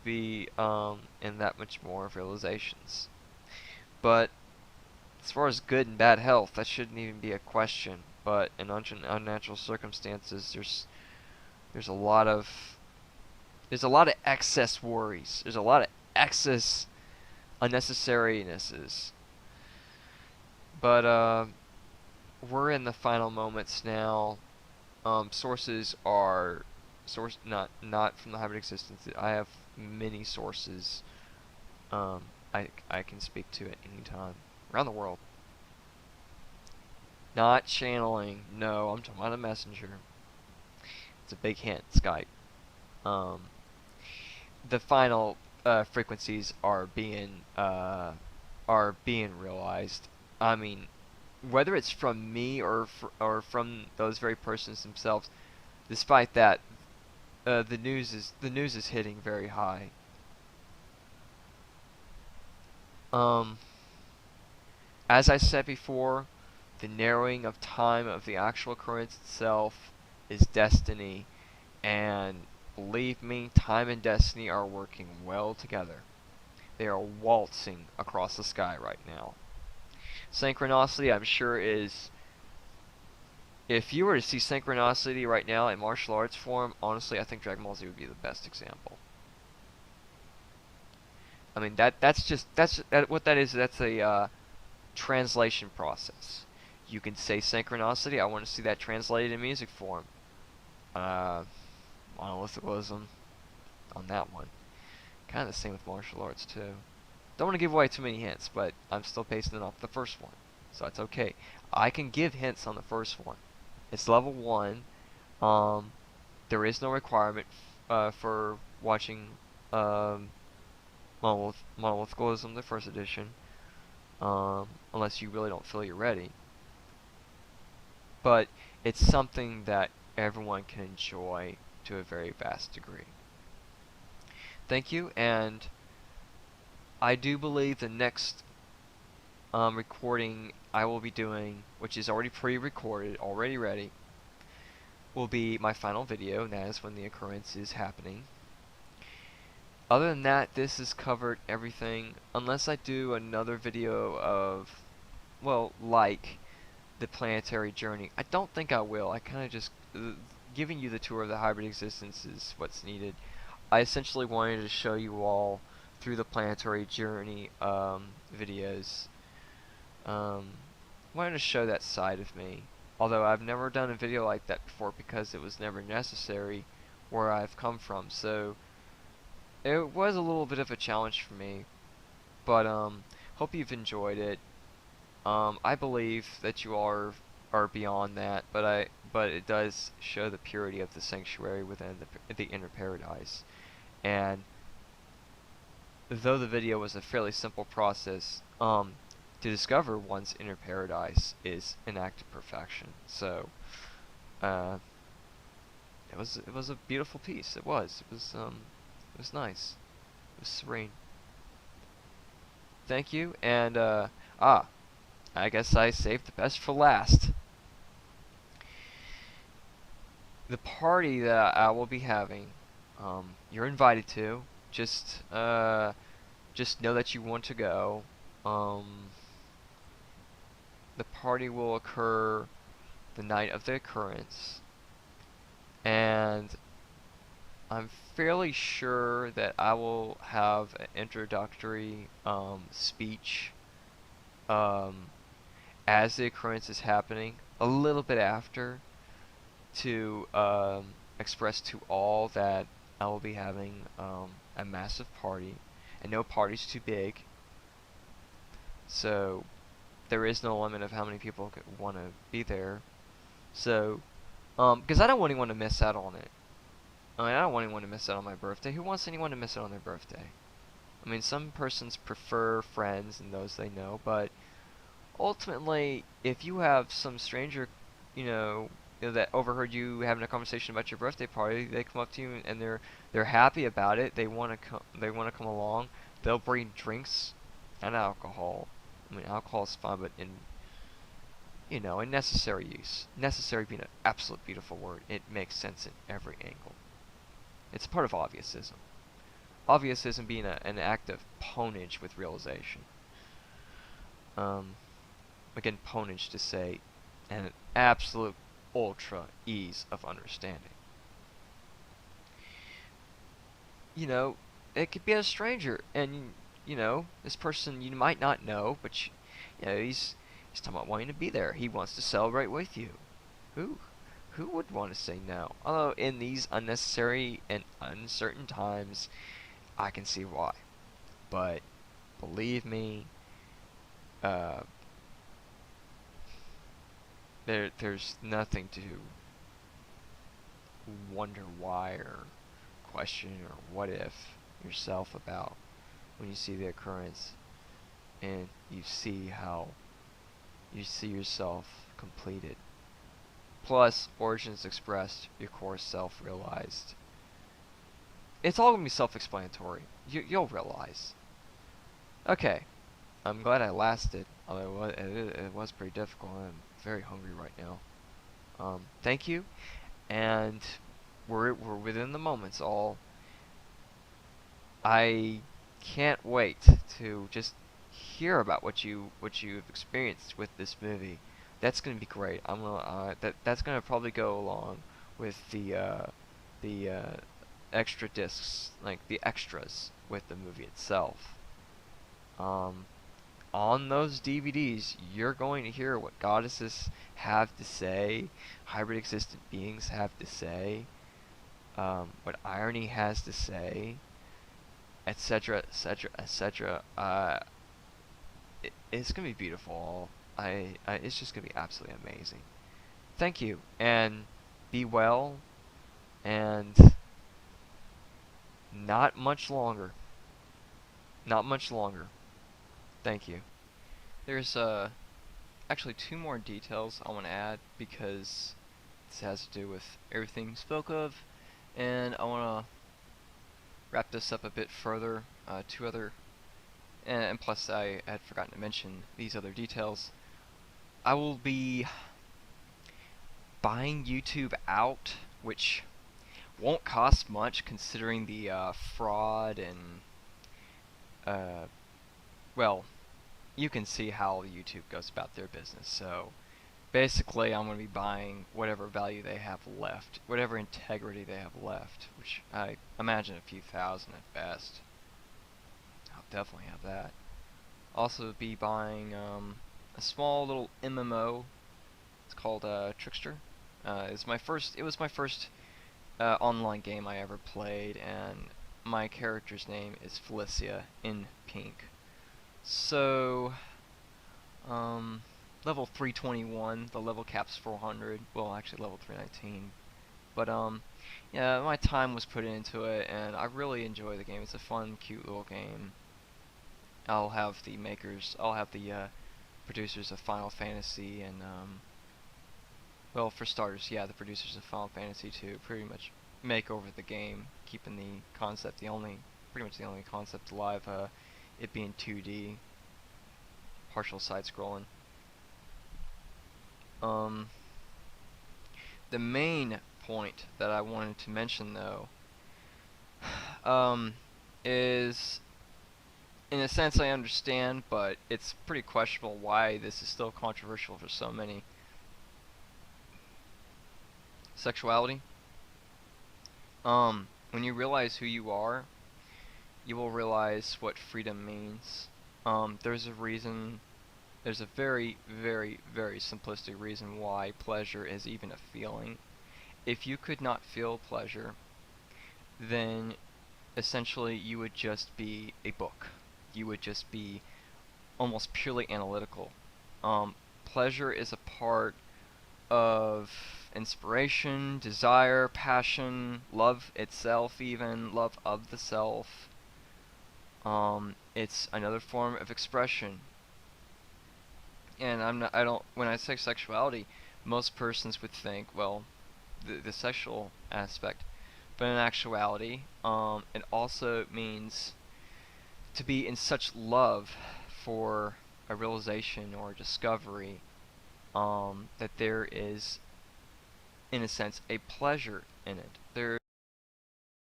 to be in that much more realizations. But as far as good and bad health, that shouldn't even be a question. But in unnatural circumstances, there's a lot of excess worries. There's a lot of excess unnecessarynesses. But we're in the final moments now. Sources are not from the hybrid existence. I have many sources. I can speak to at any time around the world. Not channeling. No, I'm talking about a messenger. It's a big hint. Skype. The final frequencies are being realized. I mean, whether it's from me or from those very persons themselves, despite that, the news is hitting very high. As I said before, the narrowing of time of the actual occurrence itself is destiny, and believe me, time and destiny are working well together. They are waltzing across the sky right now. Synchronicity, I'm sure, is... If you were to see synchronicity right now in martial arts form, honestly, I think Dragon Ball Z would be the best example. I mean, what that is. That's a translation process. You can say synchronicity. I want to see that translated in music form. Monolithicalism on that one. Kind of the same with martial arts too. Don't want to give away too many hints, but I'm still basing it off the first one, so it's okay. I can give hints on the first one. It's level 1. There is no requirement for watching Monolithicalism, the first edition, unless you really don't feel you're ready. But it's something that everyone can enjoy to a very vast degree. Thank you, and I do believe the next recording I will be doing, which is already pre-recorded, already ready, will be my final video, and that is when the occurrence is happening. Other than that, this has covered everything, unless I do another video of, well, like the planetary journey. I don't think I will. I kind of just giving you the tour of the hybrid existence is what's needed. I essentially wanted to show you all through the planetary journey videos. Wanted to show that side of me. Although I've never done a video like that before because it was never necessary where I've come from. So it was a little bit of a challenge for me. But hope you've enjoyed it. I believe that you are beyond that, but it does show the purity of the sanctuary within the inner paradise. And though the video was a fairly simple process, to discover one's inner paradise is an act of perfection. So it was a beautiful piece. It was nice. It was serene. Thank you, and I guess I saved the best for last. The party that I will be having, you're invited to. Just know that you want to go. The party will occur the night of the occurrence, and I'm fairly sure that I will have an introductory speech as the occurrence is happening, a little bit after, to express to all that I will be having a massive party, and no party's too big. So there is no limit of how many people want to be there. So, because I don't want anyone to miss out on it. I mean, I don't want anyone to miss out on my birthday. Who wants anyone to miss out on their birthday? I mean, some persons prefer friends and those they know, but ultimately, if you have some stranger, that overheard you having a conversation about your birthday party, they come up to you and they're happy about it. They want to come along. They'll bring drinks and alcohol. I mean, alcohol is fine, but in necessary use. Necessary being an absolute beautiful word. It makes sense in every angle. It's part of obviousism. obviousism being an act of ponage with realization. Again, ponage to say an absolute ultra ease of understanding. You know, it could be a stranger, and you know, this person you might not know, but you know, he's talking about wanting to be there. He wants to celebrate with you. Who who would want to say no? Although in these unnecessary and uncertain times, I can see why. But believe me, uh, there's nothing to wonder why or question or what if yourself about when you see the occurrence and you see how you see yourself completed. Plus, origins expressed, your core self realized. It's all gonna be self-explanatory. You'll realize. Okay, I'm glad I lasted, although it was pretty difficult. I'm very hungry right now. Thank you, and we're within the moments all. I can't wait to just hear about what you've experienced with this movie. That's gonna be great. I'm gonna that's gonna probably go along with the extra discs, like the extras with the movie itself. Um, on those DVDs, you're going to hear what goddesses have to say, hybrid existent beings have to say, what irony has to say, etc., etc., etc. It's gonna be beautiful. It's just gonna be absolutely amazing. Thank you, and be well, and not much longer. Not much longer. Thank you. There's actually two more details I want to add because this has to do with everything spoke of, and I want to wrap this up a bit further. Two other, and plus I had forgotten to mention these other details. I will be buying YouTube out, which won't cost much considering the fraud and well, you can see how YouTube goes about their business. So basically, I'm going to be buying whatever value they have left, whatever integrity they have left, which I imagine a few thousand at best. I'll definitely have that. Also, be buying a small little MMO. It's called Trickster. It was my first online game I ever played, and my character's name is Felicia in pink. So, level 321, the level cap's 400, well actually level 319, but yeah, my time was put into it, and I really enjoy the game. It's a fun, cute little game. I'll have the producers of Final Fantasy, and well, for starters, yeah, the producers of Final Fantasy 2 pretty much make over the game, keeping the concept, pretty much the only concept alive, it being 2D, partial side-scrolling. The main point that I wanted to mention, though, is, in a sense, I understand, but it's pretty questionable why this is still controversial for so many. Sexuality. When you realize who you are, you will realize what freedom means. There's a reason. There's a very, very, very simplistic reason why pleasure is even a feeling. If you could not feel pleasure, then essentially you would just be a book. You would just be almost purely analytical. Pleasure is a part of inspiration, desire, passion, love itself even, love of the self. It's another form of expression. And when I say sexuality, most persons would think, well, the sexual aspect. But in actuality, it also means to be in such love for a realization or a discovery that there is, in a sense, a pleasure in it.